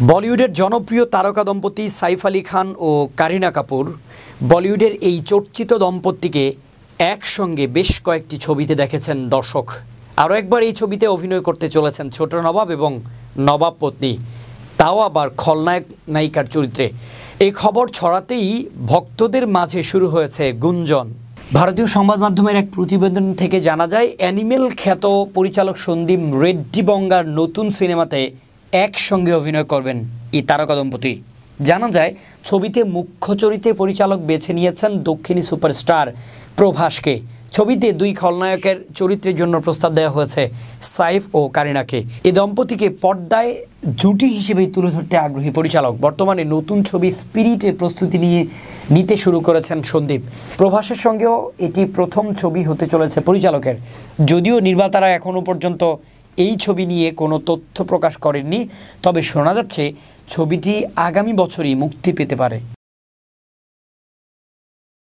বলিউডের জনপ্রিয় তারকা দম্পতি সাইফ আলী খান ও কারিনা কাপুর বলিউডের এই চর্চিত দম্পতিকে একসঙ্গে বেশ কয়েকটি ছবিতে দেখেছেন দর্শক। আরও একবার এই ছবিতে অভিনয় করতে চলেছেন ছোট নবাব এবং নবাব পত্নী, তাও আবার খলনায়ক নায়িকার চরিত্রে। এই খবর ছড়াতেই ভক্তদের মাঝে শুরু হয়েছে গুঞ্জন। ভারতীয় সংবাদ মাধ্যমের এক প্রতিবেদন থেকে জানা যায়, অ্যানিমেল খ্যাত পরিচালক সন্দীপ রেড্ডি বঙ্গার নতুন সিনেমাতে একসঙ্গে অভিনয় করবেন এই তারকা দম্পতি। জানা যায়, ছবিতে মুখ্য চরিত্রে পরিচালক বেছে নিয়েছেন দক্ষিণী সুপারস্টার প্রভাসকে। ছবিতে দুই খলনায়কের চরিত্রের জন্য প্রস্তাব দেওয়া হয়েছে সাইফ ও কারিনাকে। এই দম্পতিকে পর্দায় জুটি হিসেবেই তুলে ধরতে আগ্রহী পরিচালক। বর্তমানে নতুন ছবি স্পিরিটের প্রস্তুতি নিতে শুরু করেছেন সন্দীপ। প্রভাসের সঙ্গেও এটি প্রথম ছবি হতে চলেছে পরিচালকের। যদিও নির্মাতারা এখনও পর্যন্ত এই ছবি নিয়ে কোনো তথ্য প্রকাশ করেননি, তবে শোনা যাচ্ছে ছবিটি আগামী বছরই মুক্তি পেতে পারে।